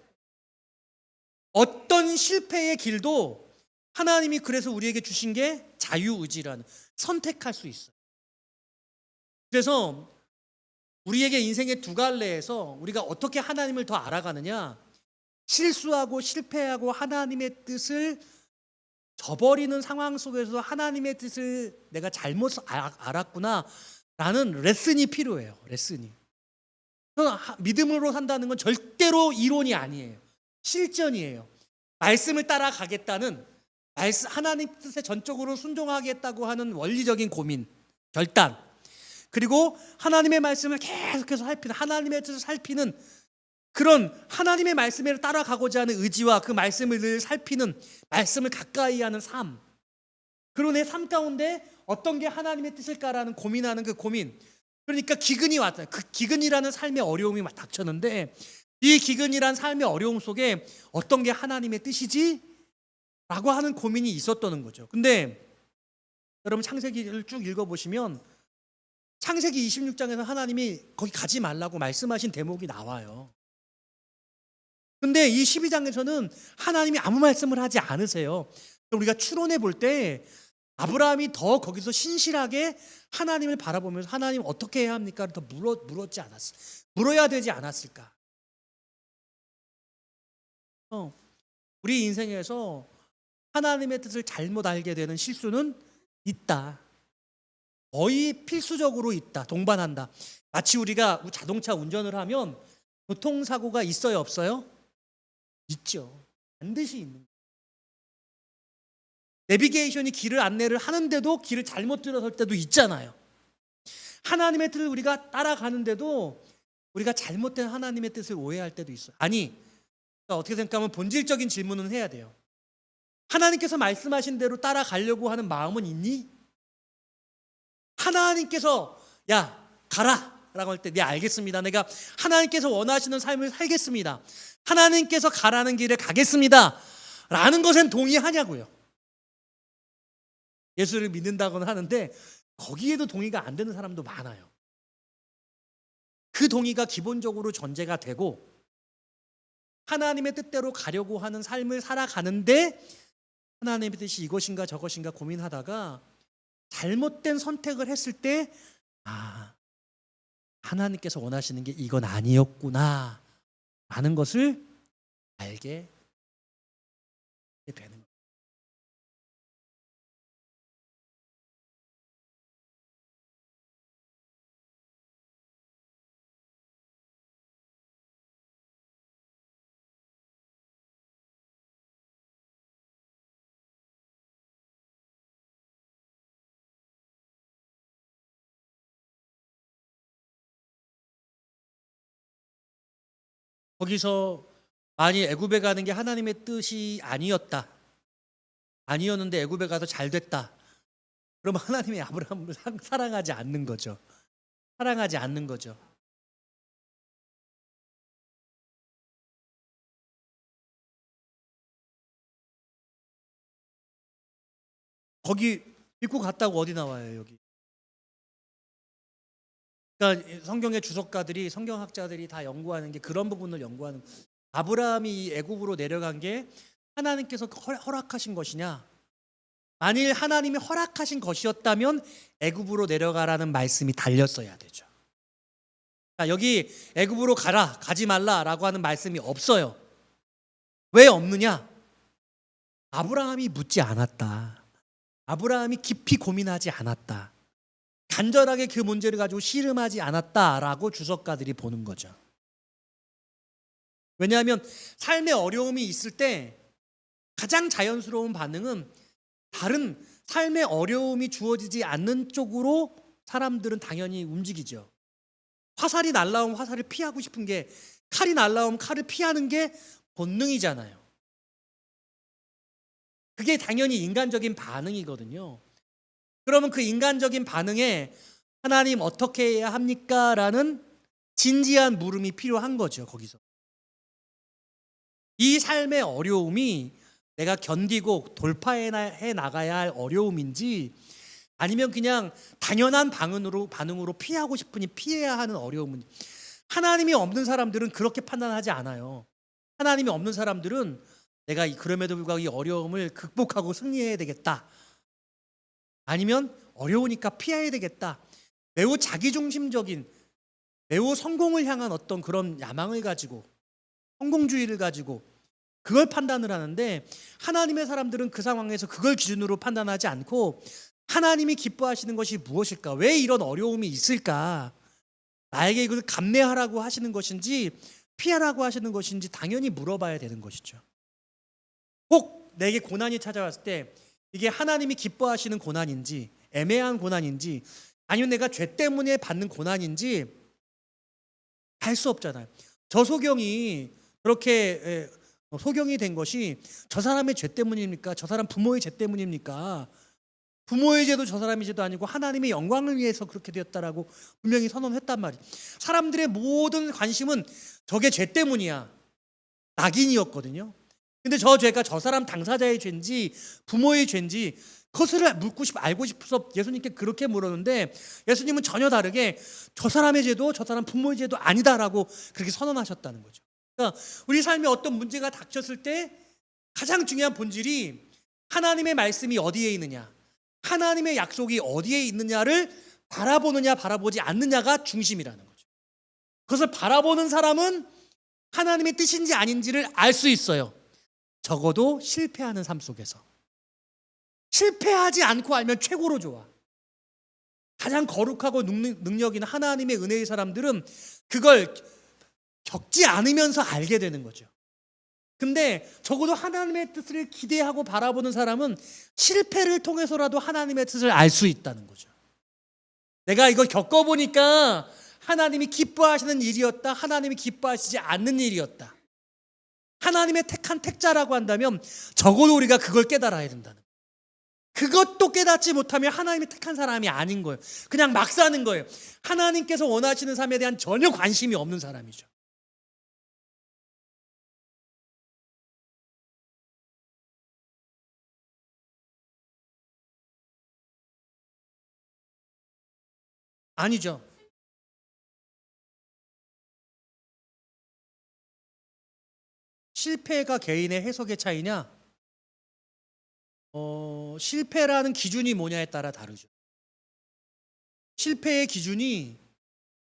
어떤 실패의 길도 하나님이 그래서 우리에게 주신 게 자유의지라는, 선택할 수 있어요. 그래서 우리에게 인생의 두 갈래에서 우리가 어떻게 하나님을 더 알아가느냐, 실수하고 실패하고 하나님의 뜻을 저버리는 상황 속에서 하나님의 뜻을 내가 잘못 알았구나 라는 레슨이 필요해요. 레슨이. 믿음으로 산다는 건 절대로 이론이 아니에요. 실전이에요. 말씀을 따라가겠다는, 하나님 뜻에 전적으로 순종하겠다고 하는 원리적인 고민, 결단, 그리고 하나님의 말씀을 계속해서 살피는, 하나님의 뜻을 살피는 그런 하나님의 말씀을 따라가고자 하는 의지와 그 말씀을 늘 살피는, 말씀을 가까이 하는 삶, 그런 내 삶 가운데 어떤 게 하나님의 뜻일까라는 고민하는 그 고민. 그러니까 기근이 왔다. 그 기근이라는 삶의 어려움이 막 닥쳤는데 이 기근이란 삶의 어려움 속에 어떤 게 하나님의 뜻이지? 라고 하는 고민이 있었다는 거죠. 근데 여러분 창세기를 쭉 읽어보시면 창세기 26장에서 하나님이 거기 가지 말라고 말씀하신 대목이 나와요. 근데 이 12장에서는 하나님이 아무 말씀을 하지 않으세요. 우리가 추론해 볼 때 아브라함이 더 거기서 신실하게 하나님을 바라보면서 하나님 어떻게 해야 합니까? 더 물어야 되지 않았을까? 우리 인생에서 하나님의 뜻을 잘못 알게 되는 실수는 있다. 거의 필수적으로 있다. 동반한다. 마치 우리가 자동차 운전을 하면 교통사고가 있어요, 없어요? 있죠. 반드시 있는 거예요. 내비게이션이 길을 안내를 하는데도 길을 잘못 들어설 때도 있잖아요. 하나님의 뜻을 우리가 따라가는데도 우리가 잘못된 하나님의 뜻을 오해할 때도 있어요. 아니, 그러니까 어떻게 생각하면 본질적인 질문은 해야 돼요. 하나님께서 말씀하신 대로 따라가려고 하는 마음은 있니? 하나님께서 야, 가라 라고 할 때, 네, 알겠습니다. 내가 하나님께서 원하시는 삶을 살겠습니다. 하나님께서 가라는 길을 가겠습니다 라는 것엔 동의하냐고요. 예수를 믿는다고는 하는데 거기에도 동의가 안 되는 사람도 많아요. 그 동의가 기본적으로 전제가 되고 하나님의 뜻대로 가려고 하는 삶을 살아가는데 하나님의 뜻이 이것인가 저것인가 고민하다가 잘못된 선택을 했을 때 하나님께서 원하시는 게 이건 아니었구나 라는 것을 알게 되는 거예요. 거기서 만약 애굽에 가는 게 하나님의 뜻이 아니었는데 애굽에 가서 잘 됐다. 그럼 하나님이 아브라함을 사랑하지 않는 거죠. 사랑하지 않는 거죠. 거기 믿고 갔다고 어디 나와요, 여기. 그러니까 성경의 주석가들이, 성경학자들이 다 연구하는 게 그런 부분을 연구하는 거예요. 아브라함이 이 애굽으로 내려간 게 하나님께서 허락하신 것이냐? 만일 하나님이 허락하신 것이었다면 애굽으로 내려가라는 말씀이 달렸어야 되죠. 자, 여기 애굽으로 가지 말라라고 하는 말씀이 없어요. 왜 없느냐? 아브라함이 묻지 않았다. 아브라함이 깊이 고민하지 않았다. 간절하게 그 문제를 가지고 씨름하지 않았다라고 주석가들이 보는 거죠. 왜냐하면 삶의 어려움이 있을 때 가장 자연스러운 반응은 다른 삶의 어려움이 주어지지 않는 쪽으로 사람들은 당연히 움직이죠. 화살이 날라오면 화살을 피하고 싶은 게, 칼이 날라오면 칼을 피하는 게 본능이잖아요. 그게 당연히 인간적인 반응이거든요. 그러면 그 인간적인 반응에 하나님 어떻게 해야 합니까? 라는 진지한 물음이 필요한 거죠. 거기서 이 삶의 어려움이 내가 견디고 돌파해 나가야 할 어려움인지, 아니면 그냥 당연한 반응으로 피하고 싶으니 피해야 하는 어려움인지. 하나님이 없는 사람들은 그렇게 판단하지 않아요. 하나님이 없는 사람들은 내가 그럼에도 불구하고 이 어려움을 극복하고 승리해야 되겠다, 아니면 어려우니까 피해야 되겠다, 매우 자기중심적인, 매우 성공을 향한 어떤 그런 야망을 가지고, 성공주의를 가지고 그걸 판단을 하는데, 하나님의 사람들은 그 상황에서 그걸 기준으로 판단하지 않고 하나님이 기뻐하시는 것이 무엇일까? 왜 이런 어려움이 있을까? 나에게 이걸 감내하라고 하시는 것인지 피하라고 하시는 것인지 당연히 물어봐야 되는 것이죠. 꼭 내게 고난이 찾아왔을 때 이게 하나님이 기뻐하시는 고난인지, 애매한 고난인지, 아니면 내가 죄 때문에 받는 고난인지 알 수 없잖아요. 저 소경이 그렇게 소경이 된 것이 저 사람의 죄 때문입니까? 저 사람 부모의 죄 때문입니까? 부모의 죄도 저 사람의 죄도 아니고 하나님의 영광을 위해서 그렇게 되었다라고 분명히 선언했단 말이에요. 사람들의 모든 관심은 저게 죄 때문이야, 낙인이었거든요. 근데 저 죄가 저 사람 당사자의 죄인지 부모의 죄인지 그것을 알고 싶어서 예수님께 그렇게 물었는데, 예수님은 전혀 다르게 저 사람의 죄도 저 사람 부모의 죄도 아니다라고 그렇게 선언하셨다는 거죠. 그러니까 우리 삶에 어떤 문제가 닥쳤을 때 가장 중요한 본질이 하나님의 말씀이 어디에 있느냐, 하나님의 약속이 어디에 있느냐를 바라보느냐 바라보지 않느냐가 중심이라는 거죠. 그것을 바라보는 사람은 하나님의 뜻인지 아닌지를 알 수 있어요. 적어도 실패하는 삶 속에서. 실패하지 않고 알면 최고로 좋아. 가장 거룩하고 능력 있는 하나님의 은혜의 사람들은 그걸 겪지 않으면서 알게 되는 거죠. 근데 적어도 하나님의 뜻을 기대하고 바라보는 사람은 실패를 통해서라도 하나님의 뜻을 알 수 있다는 거죠. 내가 이걸 겪어보니까 하나님이 기뻐하시는 일이었다, 하나님이 기뻐하시지 않는 일이었다. 하나님의 택한 택자라고 한다면 적어도 우리가 그걸 깨달아야 된다는 거예요. 그것도 깨닫지 못하면 하나님이 택한 사람이 아닌 거예요. 그냥 막 사는 거예요. 하나님께서 원하시는 삶에 대한 전혀 관심이 없는 사람이죠. 아니죠. 실패가 개인의 해석의 차이냐? 실패라는 기준이 뭐냐에 따라 다르죠. 실패의 기준이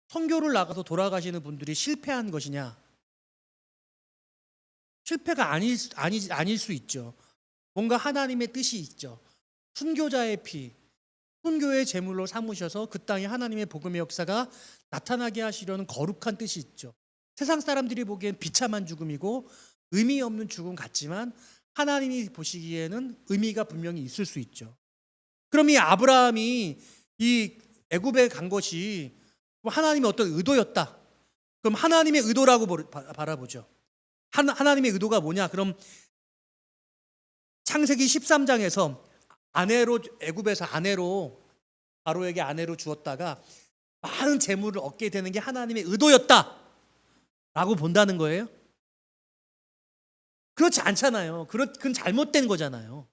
선교를 나가서 돌아가시는 분들이 실패한 것이냐? 실패가 아닐 수 있죠. 뭔가 하나님의 뜻이 있죠. 순교자의 피, 순교의 제물로 삼으셔서 그 땅에 하나님의 복음의 역사가 나타나게 하시려는 거룩한 뜻이 있죠. 세상 사람들이 보기엔 비참한 죽음이고 의미 없는 죽음 같지만 하나님이 보시기에는 의미가 분명히 있을 수 있죠. 그럼 이 아브라함이 이 애굽에 간 것이 하나님의 어떤 의도였다. 그럼 하나님의 의도라고 바라보죠. 하나님의 의도가 뭐냐? 그럼 창세기 13장에서 애굽에서 아내로 바로에게 아내로 주었다가 많은 재물을 얻게 되는 게 하나님의 의도였다라고 본다는 거예요? 그렇지 않잖아요. 그건 잘못된 거잖아요.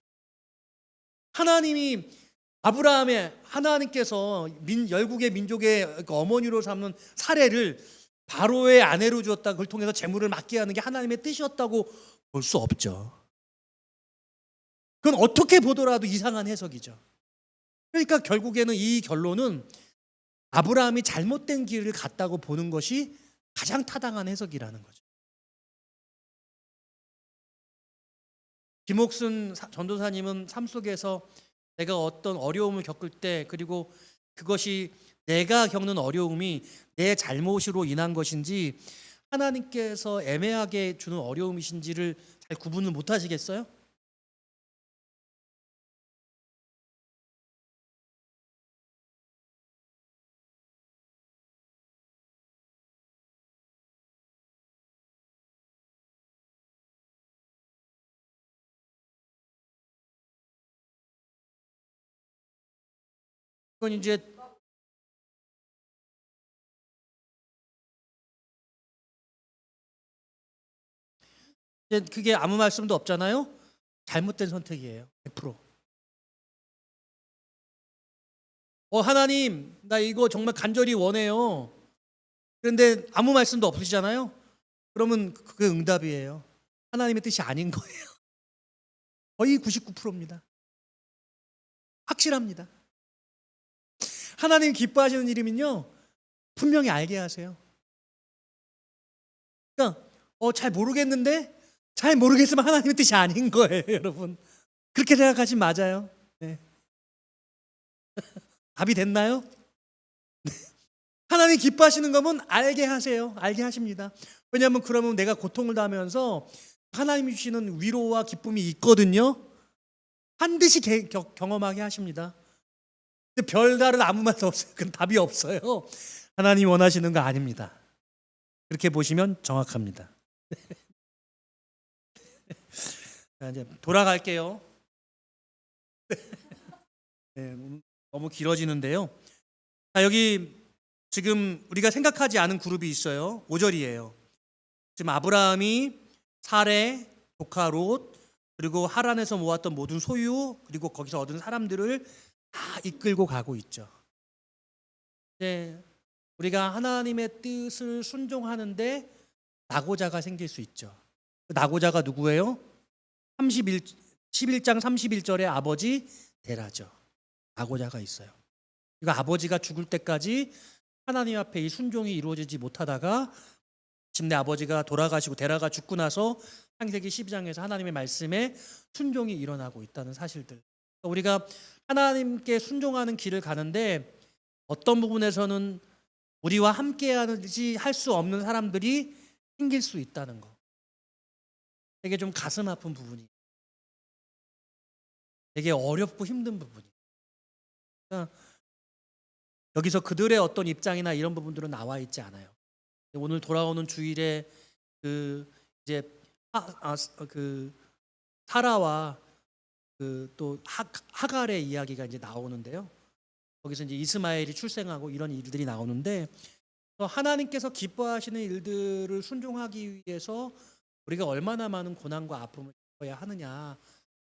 하나님께서 열국의 민족의 어머니로 삼는 사례를 바로의 아내로 주었다. 그걸 통해서 재물을 맡게 하는 게 하나님의 뜻이었다고 볼 수 없죠. 그건 어떻게 보더라도 이상한 해석이죠. 그러니까 결국에는 이 결론은 아브라함이 잘못된 길을 갔다고 보는 것이 가장 타당한 해석이라는 거죠. 김옥순 전도사님은 삶 속에서 내가 어떤 어려움을 겪을 때, 그리고 그것이 내가 겪는 어려움이 내 잘못으로 인한 것인지 하나님께서 애매하게 주는 어려움이신지를 잘 구분을 못 하시겠어요? 그건 이제 그게 아무 말씀도 없잖아요. 잘못된 선택이에요. 100%. 하나님, 나 이거 정말 간절히 원해요. 그런데 아무 말씀도 없으시잖아요. 그러면 그게 응답이에요. 하나님의 뜻이 아닌 거예요. 거의 99%입니다. 확실합니다. 하나님 기뻐하시는 일이면요, 분명히 알게 하세요. 그러니까 잘 모르겠는데, 잘 모르겠으면 하나님의 뜻이 아닌 거예요, 여러분. 그렇게 생각하시면 맞아요. 네. 답이 됐나요? 하나님 기뻐하시는 거면 알게 하세요. 알게 하십니다. 왜냐하면 그러면 내가 고통을 당하면서 하나님이 주시는 위로와 기쁨이 있거든요. 반드시 경험하게 하십니다. 근데 별다른 아무 말도 없어요. 그건 답이 없어요. 하나님이 원하시는 거 아닙니다. 그렇게 보시면 정확합니다. 자, 이제 돌아갈게요. 네, 너무 길어지는데요. 자, 여기 지금 우리가 생각하지 않은 그룹이 있어요. 5절이에요. 지금 아브라함이 사레, 조카 롯, 그리고 하란에서 모았던 모든 소유, 그리고 거기서 얻은 사람들을 다 이끌고 가고 있죠. 네, 우리가 하나님의 뜻을 순종하는데 낙오자가 생길 수 있죠. 그 낙오자가 누구예요? 11장 31절에 아버지 데라죠. 낙오자가 있어요. 그러니까 아버지가 죽을 때까지 하나님 앞에 이 순종이 이루어지지 못하다가 마침내 아버지가 돌아가시고 데라가 죽고 나서 창세기 12장에서 하나님의 말씀에 순종이 일어나고 있다는 사실들. 우리가 하나님께 순종하는 길을 가는데 어떤 부분에서는 우리와 함께하지 할 수 없는 사람들이 생길 수 있다는 거. 되게 좀 가슴 아픈 부분이. 되게 어렵고 힘든 부분이. 그러니까 여기서 그들의 어떤 입장이나 이런 부분들은 나와 있지 않아요. 오늘 돌아오는 주일에 그 이제 그 사라와 그 또 하갈의 이야기가 이제 나오는데요. 거기서 이제 이스마엘이 출생하고 이런 일들이 나오는데 하나님께서 기뻐하시는 일들을 순종하기 위해서 우리가 얼마나 많은 고난과 아픔을 겪어야 하느냐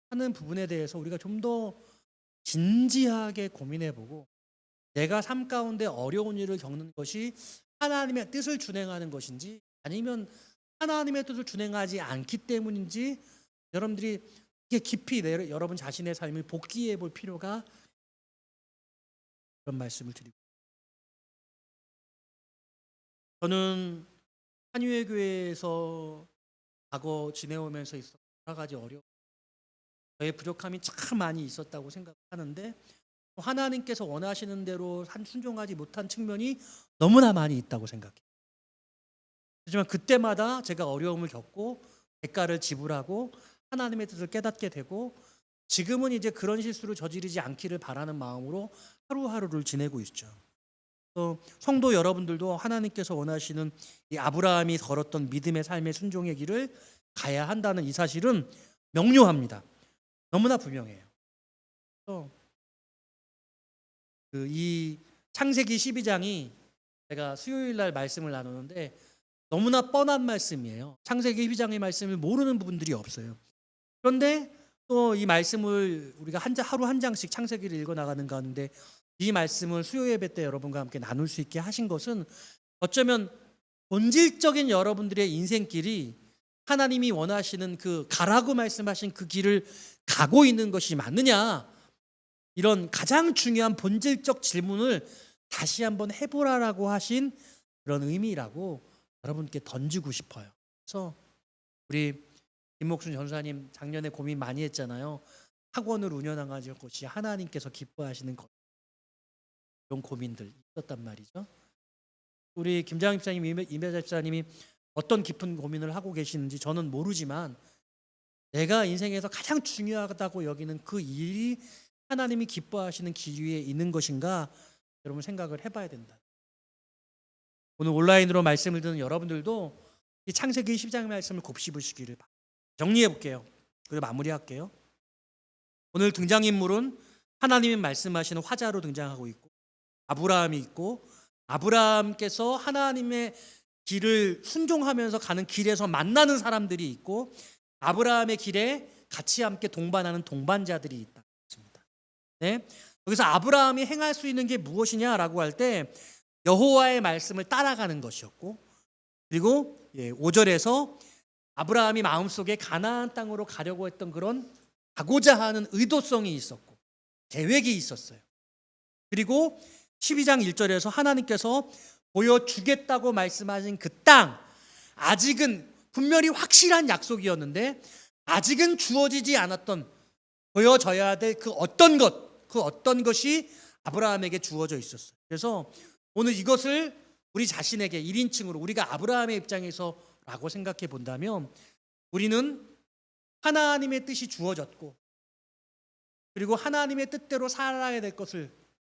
하는 부분에 대해서 우리가 좀 더 진지하게 고민해보고 내가 삶 가운데 어려운 일을 겪는 것이 하나님의 뜻을 준행하는 것인지 아니면 하나님의 뜻을 준행하지 않기 때문인지 여러분들이 이게 깊이 여러분 자신의 삶을 복기해 볼 필요가 그런 말씀을 드리고 저는 한유회 교회에서 과거 지내오면서 있었던 여러 가지 어려움 저의 부족함이 참 많이 있었다고 생각하는데 하나님께서 원하시는 대로 순종하지 못한 측면이 너무나 많이 있다고 생각해요. 하지만 그때마다 제가 어려움을 겪고 대가를 지불하고 하나님의 뜻을 깨닫게 되고 지금은 이제 그런 실수를 저지르지 않기를 바라는 마음으로 하루하루를 지내고 있죠. 또 성도 여러분들도 하나님께서 원하시는 이 아브라함이 걸었던 믿음의 삶의 순종의 길을 가야 한다는 이 사실은 명료합니다. 너무나 분명해요. 이 창세기 12장이 제가 수요일 날 말씀을 나누는데 너무나 뻔한 말씀이에요. 창세기 12장의 말씀을 모르는 분들이 없어요. 그런데 또 이 말씀을 우리가 하루 한 장씩 창세기를 읽어 나가는 가운데 이 말씀을 수요 예배 때 여러분과 함께 나눌 수 있게 하신 것은 어쩌면 본질적인 여러분들의 인생길이 하나님이 원하시는 그 가라고 말씀하신 그 길을 가고 있는 것이 맞느냐 이런 가장 중요한 본질적 질문을 다시 한번 해보라라고 하신 그런 의미라고 여러분께 던지고 싶어요. 그래서 우리 김목순 전사님 작년에 고민 많이 했잖아요. 학원을 운영하는 것이 하나님께서 기뻐하시는 것 이런 고민들 있었단 말이죠. 우리 김장희 집사님, 임혜자 집사님이 어떤 깊은 고민을 하고 계시는지 저는 모르지만 내가 인생에서 가장 중요하다고 여기는 그 일이 하나님이 기뻐하시는 길 위에 있는 것인가 여러분 생각을 해봐야 된다. 오늘 온라인으로 말씀을 듣는 여러분들도 이 창세기 10장 말씀을 곱씹으시기를 바랍니다. 정리해 볼게요. 그리고 마무리할게요. 오늘 등장인물은 하나님이 말씀하시는 화자로 등장하고 있고 아브라함이 있고 아브라함께서 하나님의 길을 순종하면서 가는 길에서 만나는 사람들이 있고 아브라함의 길에 같이 함께 동반하는 동반자들이 있다. 네? 여기서 아브라함이 행할 수 있는 게 무엇이냐라고 할 때 여호와의 말씀을 따라가는 것이었고 그리고 5절에서 아브라함이 마음속에 가나안 땅으로 가려고 했던 그런 가고자 하는 의도성이 있었고 계획이 있었어요. 그리고 12장 1절에서 하나님께서 보여주겠다고 말씀하신 그 땅 아직은 분명히 확실한 약속이었는데 아직은 주어지지 않았던 보여져야 될 그 어떤 것이 아브라함에게 주어져 있었어요. 그래서 오늘 이것을 우리 자신에게 1인칭으로 우리가 아브라함의 입장에서라고 생각해 본다면 우리는 하나님의 뜻이 주어졌고 그리고 하나님의 뜻대로 살아야 될 것을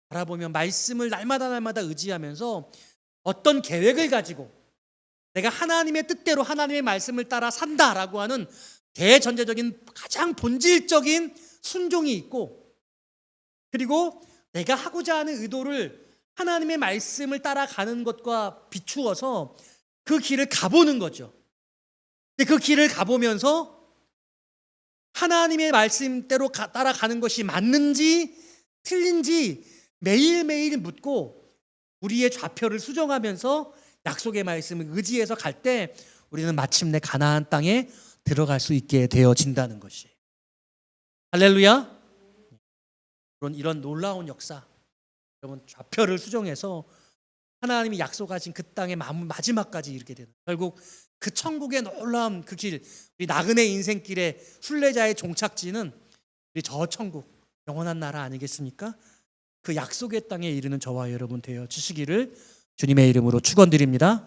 바라보며 말씀을 날마다 의지하면서 어떤 계획을 가지고 내가 하나님의 뜻대로 하나님의 말씀을 따라 산다라고 하는 대전제적인 가장 본질적인 순종이 있고 그리고 내가 하고자 하는 의도를 하나님의 말씀을 따라가는 것과 비추어서 그 길을 가보는 거죠. 근데 그 길을 가보면서 하나님의 말씀대로 따라가는 것이 맞는지 틀린지 매일매일 묻고 우리의 좌표를 수정하면서 약속의 말씀을 의지해서 갈 때 우리는 마침내 가나안 땅에 들어갈 수 있게 되어진다는 것이 할렐루야. 이런 놀라운 역사 여러분 좌표를 수정해서 하나님이 약속하신 그 땅의 마지막까지 이르게 되는 결국 그 천국의 놀라운 그 길 우리 나그네 인생길의 순례자의 종착지는 우리 저 천국 영원한 나라 아니겠습니까? 그 약속의 땅에 이르는 저와 여러분 되어 주시기를 주님의 이름으로 축원드립니다.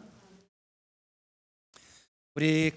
우리